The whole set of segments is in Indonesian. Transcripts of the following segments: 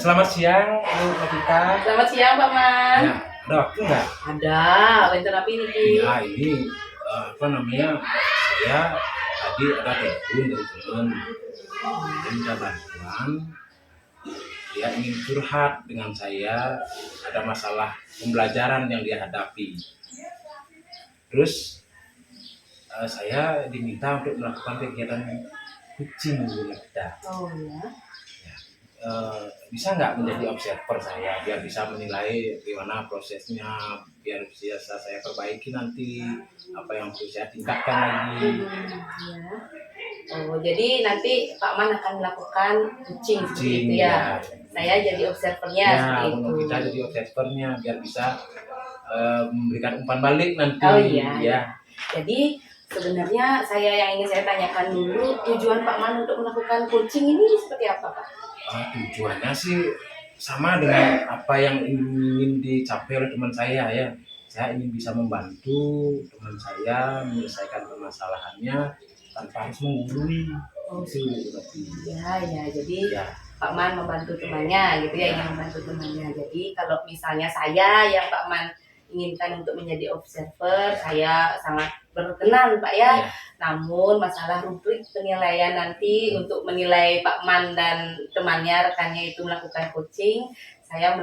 Selamat siang, Bu Novita. Selamat siang, Pak Man. Ya, ada waktu nggak? Ada, bentar apa ini, Ki? Ya, ini saya tadi ada telepon dari teman, dia minta bantuan. Dia ingin curhat dengan saya, ada masalah pembelajaran yang dia hadapi. Terus saya diminta untuk melakukan kegiatan coaching, Bu Novita. Oh ya. Bisa nggak menjadi observer saya biar bisa menilai gimana prosesnya, biar bisa saya perbaiki nanti apa yang perlu saya tingkatkan lagi. Ya. Oh, jadi nanti Pak Man akan melakukan coaching seperti itu ya. Saya jadi observernya seperti itu. Kita jadi observernya biar bisa memberikan umpan balik nanti. Oh iya. Jadi sebenarnya yang ingin saya tanyakan dulu, tujuan Pak Man untuk melakukan coaching ini seperti apa, Pak? Tujuannya sih sama dengan apa yang ingin dicapai oleh teman saya ya. Saya ingin bisa membantu teman saya menyelesaikan permasalahannya tanpa harus menggurui. Jadi Pak Man membantu temannya gitu ya, ingin membantu temannya. Jadi kalau misalnya saya yang Pak Man inginkan untuk menjadi observer, saya sangat berkenan Pak ya. Namun masalah rubrik penilaian nanti untuk menilai Pak Man dan temannya, rekannya itu melakukan coaching, saya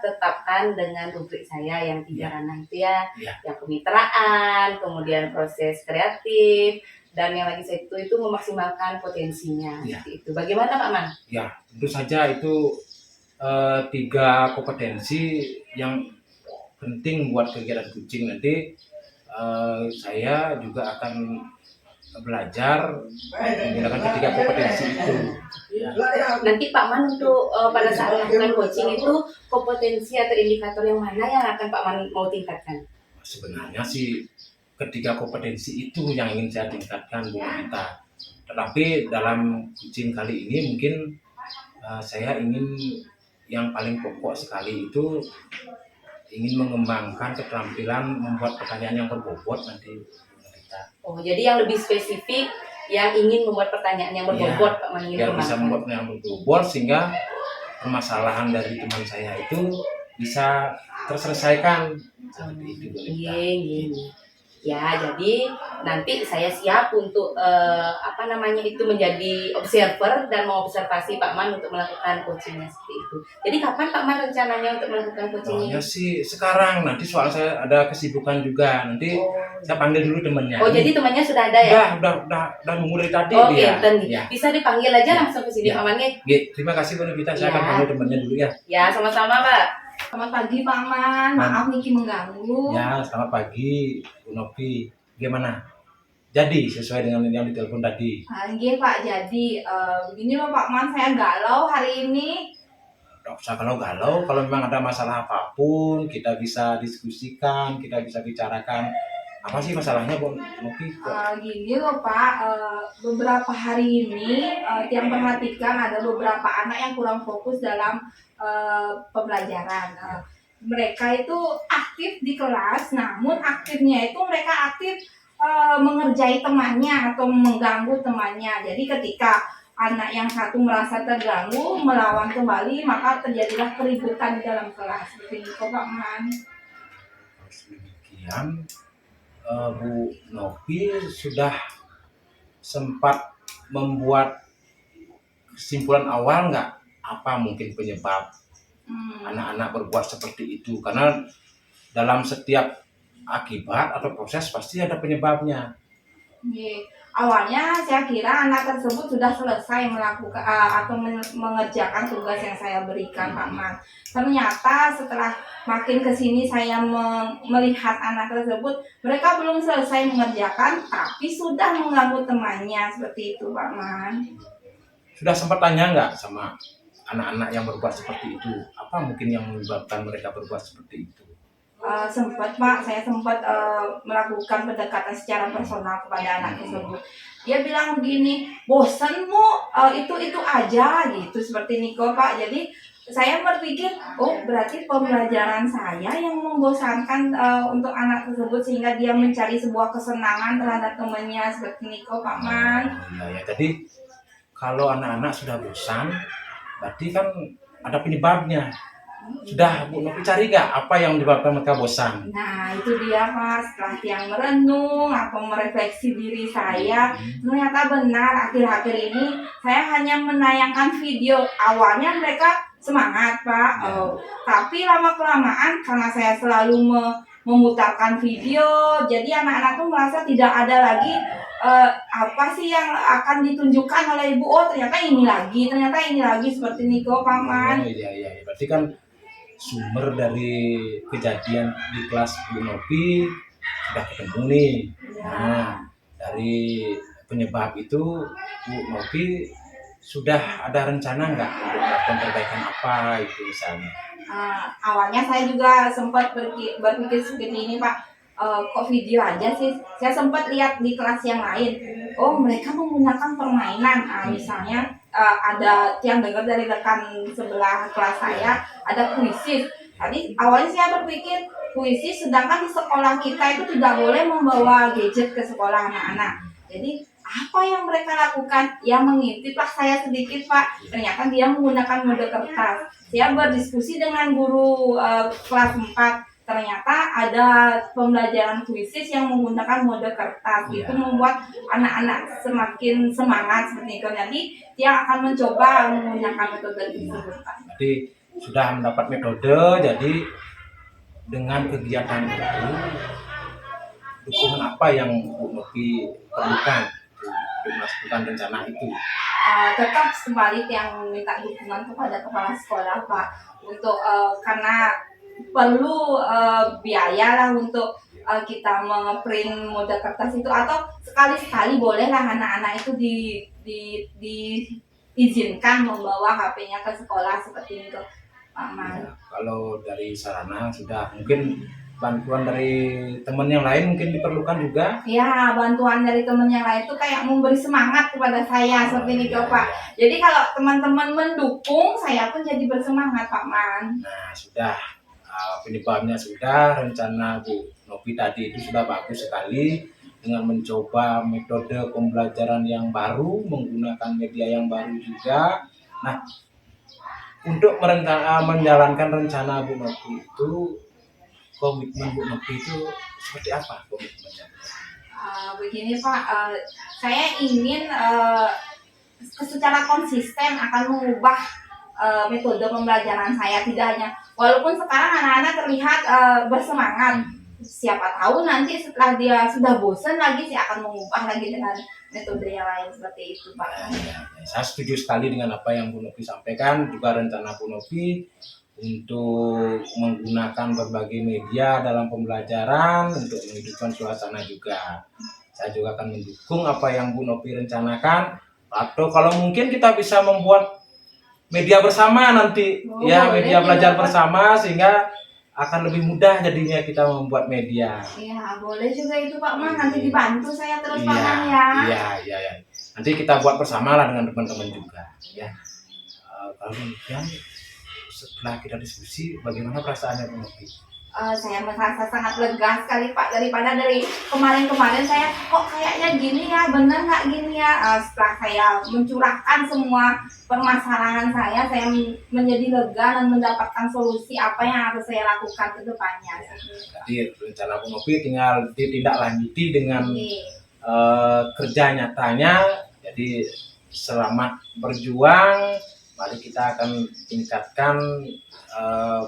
tetapkan dengan rubrik saya yang 3 ranah itu ya, yang kemitraan, kemudian proses kreatif, dan yang lagi saya itu memaksimalkan potensinya. Itu bagaimana Pak Man? Ya, tentu saja itu 3 kompetensi yang penting buat kegiatan coaching nanti. Saya juga akan belajar menggunakan 3 kompetensi itu. Nanti Pak Man untuk pada saat melakukan coaching itu kompetensi atau indikator yang mana yang akan Pak Man mau tingkatkan? Sebenarnya sih 3 kompetensi itu yang ingin saya tingkatkan Bu Novita. Tetapi dalam coaching kali ini mungkin saya ingin yang paling pokok sekali itu ingin mengembangkan keterampilan membuat pertanyaan yang berbobot nanti. Oh, jadi yang lebih spesifik yang ingin membuat pertanyaan yang berbobot Pak Man. Biar bisa membuat pertanyaan yang berbobot sehingga permasalahan dari teman saya itu bisa terselesaikan. Ya, jadi nanti saya siap untuk menjadi observer dan mengobservasi Pak Man untuk melakukan coachingnya seperti itu. Jadi kapan Pak Man rencananya untuk melakukan coachingnya? Sih sekarang, nanti soal saya ada kesibukan juga, nanti saya panggil dulu temannya. Oh, jadi temannya sudah ada ya? Udah nunggu dari tadi dia. Bisa dipanggil aja langsung ke sini Pak Man ya? Terima kasih Bu Novita, saya akan panggil temannya dulu ya. Ya, sama-sama Pak. Selamat pagi Pak Man, maaf Niki mengganggu. Ya, selamat pagi Bu Novi. Gimana? Jadi sesuai dengan yang ditelepon tadi. Iya Pak, jadi begini loh Pak Man, saya galau hari ini. Tidak usah galau, kalau memang ada masalah apapun kita bisa diskusikan, kita bisa bicarakan. Apa sih masalahnya Bu Novi? Gini loh Pak, beberapa hari ini yang perhatikan ada beberapa anak yang kurang fokus dalam pembelajaran. Mereka itu aktif di kelas, namun aktifnya itu mereka aktif mengerjai temannya atau mengganggu temannya. Jadi ketika anak yang satu merasa terganggu melawan kembali, maka terjadilah keributan di dalam kelas. Seperti itu Pak Man. Demikian, Bu Novi sudah sempat membuat kesimpulan awal nggak apa mungkin penyebab anak-anak berbuat seperti itu? Karena dalam setiap akibat atau proses pasti ada penyebabnya. Awalnya saya kira anak tersebut sudah selesai melakukan atau mengerjakan tugas yang saya berikan Pak Man. Ternyata setelah makin kesini saya melihat anak tersebut, mereka belum selesai mengerjakan tapi sudah mengganggu temannya, seperti itu Pak Man. Sudah sempat tanya nggak sama anak-anak yang berbuat seperti itu? Apa mungkin yang menyebabkan mereka berbuat seperti itu? Sempat Pak, saya sempat melakukan pendekatan secara personal kepada anak tersebut. Dia bilang begini, bosanmu itu aja gitu, seperti Niko Pak. Jadi saya berpikir, oh berarti pembelajaran saya yang membosankan untuk anak tersebut sehingga dia mencari sebuah kesenangan terhadap temannya, seperti Niko Pak Man. Jadi kalau anak-anak sudah bosan, berarti kan ada penyebabnya. Sudah Bu Novi cari gak apa yang menyebabkan mereka bosan? Nah, itu dia Pak, setelah yang merenung atau merefleksi diri saya, ternyata benar akhir-akhir ini saya hanya menayangkan video. Awalnya mereka semangat Pak, tapi lama-kelamaan karena saya selalu memutarkan video, jadi anak-anak tuh merasa tidak ada lagi apa sih yang akan ditunjukkan oleh ibu. Oh ternyata ini lagi seperti ini kok Paman. Oh iya. Berarti kan sumber dari kejadian di kelas Bu Novi sudah ketemu nih. Nah, dari penyebab itu Bu Novi sudah ada rencana nggak untuk melakukan perbaikan apa itu misalnya? Awalnya saya juga sempat berpikir seperti ini Pak. Kok video aja sih? Saya sempat lihat di kelas yang lain. Oh mereka menggunakan permainan. Misalnya ada yang dengar dari rekan sebelah kelas saya ada kuisis. Tadi awalnya saya berpikir kuisis, sedangkan di sekolah kita itu tidak boleh membawa gadget ke sekolah anak-anak. Jadi apa yang mereka lakukan? Ya mengintiplah saya sedikit Pak. Ternyata dia menggunakan mode kertas. Saya berdiskusi dengan guru kelas 4. Ternyata ada pembelajaran kuisis yang menggunakan mode kertas. Itu membuat anak-anak semakin semangat seperti itu. Jadi dia akan mencoba menggunakan metode tersebut. Jadi sudah mendapat metode, jadi dengan kegiatan itu dukungan apa yang Bu Novi perlukan untuk melakukan rencana itu? Tetap kembali yang minta dukungan kepada kepala sekolah Pak, untuk karena perlu biaya lah untuk kita ngeprint mode kertas itu, atau sekali-sekali bolehlah anak-anak itu diizinkan membawa HP-nya ke sekolah seperti itu Pak Man. Ya, kalau dari sarana sudah, mungkin bantuan dari teman yang lain mungkin diperlukan juga. Ya, bantuan dari teman yang lain itu kayak memberi semangat kepada saya seperti itu Pak. Jadi kalau teman-teman mendukung, saya pun jadi bersemangat Pak Man. Nah sudah, penyebabnya sudah, rencana Bu Novi tadi itu sudah bagus sekali dengan mencoba metode pembelajaran yang baru, menggunakan media yang baru juga. Nah, untuk menjalankan rencana Bu Novi itu, komitmen Bu Novi itu seperti apa komitmennya? Begini Pak, saya ingin secara konsisten akan mengubah metode pembelajaran saya. Tidak hanya, walaupun sekarang anak-anak terlihat bersemangat, siapa tahu nanti setelah dia sudah bosan lagi, saya akan mengubah lagi dengan metode yang lain seperti itu Pak. Saya setuju sekali dengan apa yang Bu Novi sampaikan, juga rencana Bu Novi untuk menggunakan berbagai media dalam pembelajaran untuk menghidupkan suasana juga. Saya juga akan mendukung apa yang Bu Novi rencanakan, atau kalau mungkin kita bisa membuat media bersama nanti, media belajar bersama, sehingga akan lebih mudah jadinya kita membuat media. Iya, boleh juga itu Pak Man, nanti dibantu saya terus Pak Man ya. Iya. Nanti kita buat bersama lah dengan teman-teman juga. Ya. Kalau demikian, setelah kita diskusi, bagaimana perasaannya Bu Novi? Saya merasa sangat lega sekali Pak, daripada dari kemarin-kemarin saya kok kayaknya gini ya, bener nggak gini ya. Setelah saya mencurahkan semua permasalahan saya menjadi lega dan mendapatkan solusi apa yang harus saya lakukan ke depannya. Jadi rencana Bu Novi tinggal ditindaklanjuti dengan kerja nyatanya. Jadi selamat berjuang, mari kita akan tingkatkan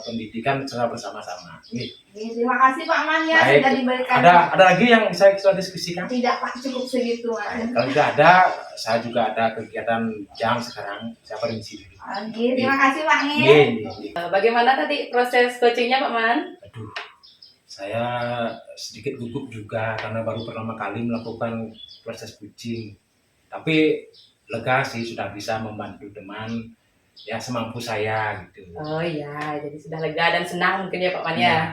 pendidikan secara bersama-sama. Terima kasih Pak Man ya. Baik. Sudah diberikan. Ada lagi yang bisa kita diskusikan? Tidak Pak, cukup segitu. Kalau tidak ada, saya juga ada kegiatan jam sekarang. Saya permisi dulu. Terima kasih Pak Ngin. Bagaimana tadi proses coachingnya Pak Man? Aduh, saya sedikit gugup juga karena baru pertama kali melakukan proses coaching. Tapi lega sih, sudah bisa membantu teman ya semampu saya gitu. Oh iya, jadi sudah lega dan senang mungkin ya Pak Man ya.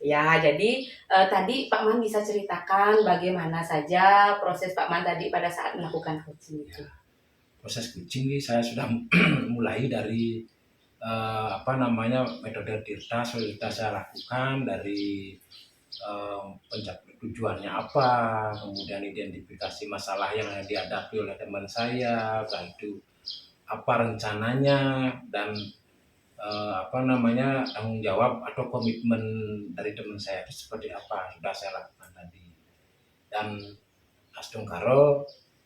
Ya, jadi tadi Pak Man bisa ceritakan bagaimana saja proses Pak Man tadi pada saat melakukan coaching itu. Proses coaching ini saya sudah mulai dari metode Tirta sudah saya lakukan dari pencapai tujuannya apa, kemudian identifikasi masalah yang dihadapi oleh teman saya, itu apa rencananya, dan tanggung jawab atau komitmen dari teman saya itu seperti apa sudah saya lakukan tadi, dan Astungkaro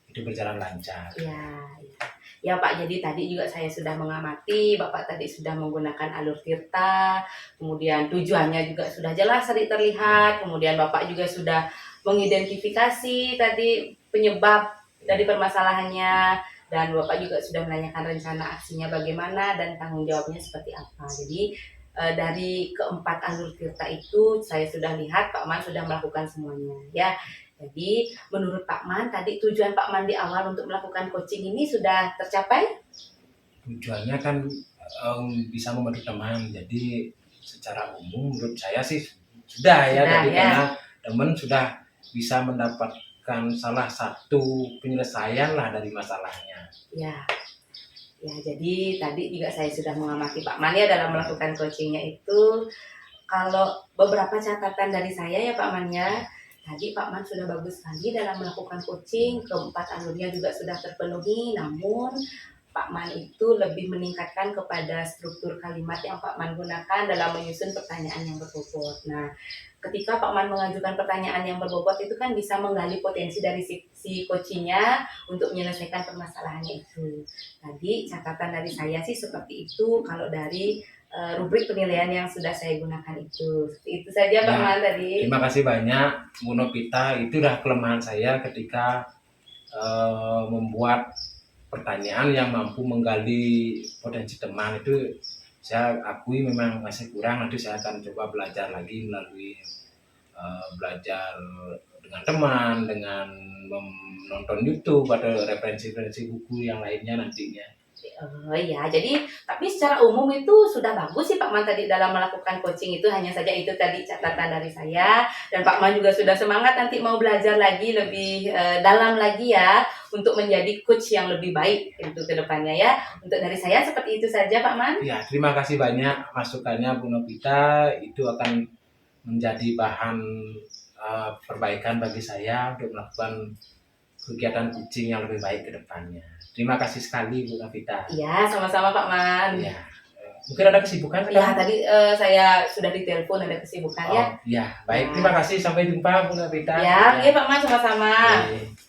itu berjalan lancar. Ya, ya. Ya Pak, jadi tadi juga saya sudah mengamati, Bapak tadi sudah menggunakan alur tirta, kemudian tujuannya juga sudah jelas tadi terlihat, kemudian Bapak juga sudah mengidentifikasi tadi penyebab dari permasalahannya, dan Bapak juga sudah menanyakan rencana aksinya bagaimana dan tanggung jawabnya seperti apa. Jadi dari keempat alur tirta itu saya sudah lihat Pak Man sudah melakukan semuanya ya. Jadi menurut Pak Man tadi tujuan Pak Man di awal untuk melakukan coaching ini sudah tercapai? Tujuannya kan bisa membantu teman, jadi secara umum menurut saya sih sudah ya, Sudah, jadi ya. karena teman sudah bisa mendapatkan salah satu penyelesaian lah dari masalahnya. Ya. Ya, jadi tadi juga saya sudah mengamati Pak Man ya dalam melakukan coachingnya itu. Kalau beberapa catatan dari saya ya Pak Man ya, tadi Pak Man sudah bagus sekali dalam melakukan coaching, keempat alurnya juga sudah terpenuhi, namun Pak Man itu lebih meningkatkan kepada struktur kalimat yang Pak Man gunakan dalam menyusun pertanyaan yang berbobot. Nah, ketika Pak Man mengajukan pertanyaan yang berbobot itu kan bisa menggali potensi dari si coachingnya untuk menyelesaikan permasalahannya itu. Tadi catatan dari saya sih seperti itu kalau dari rubrik penilaian yang sudah saya gunakan itu. Seperti itu saja Pak Ya, Man tadi. terima kasih banyak Bu Novita. Itulah kelemahan saya ketika membuat pertanyaan yang mampu menggali potensi teman. Itu saya akui memang masih kurang. Nanti saya akan coba belajar lagi melalui belajar dengan teman, dengan menonton YouTube atau referensi-referensi buku yang lainnya nantinya. Oh iya, jadi tapi secara umum itu sudah bagus sih Pak Man tadi dalam melakukan coaching itu, hanya saja itu tadi catatan dari saya, dan Pak Man juga sudah semangat nanti mau belajar lagi lebih dalam lagi ya untuk menjadi coach yang lebih baik untuk kedepannya ya. Untuk dari saya seperti itu saja Pak Man. Ya, terima kasih banyak masukannya Bu Novita. Itu akan menjadi bahan perbaikan bagi saya untuk melakukan kegiatan coaching yang lebih baik ke depannya. Terima kasih sekali Bu Novita. Iya, sama-sama Pak Man. Ya, mungkin ada kesibukan Ya, sekarang? tadi saya sudah ditelepon ada kesibukan ya. Oh, ya, baik. Ya. Terima kasih. Sampai jumpa Bu Novita. Ya, iya Pak Man sama-sama. Oke.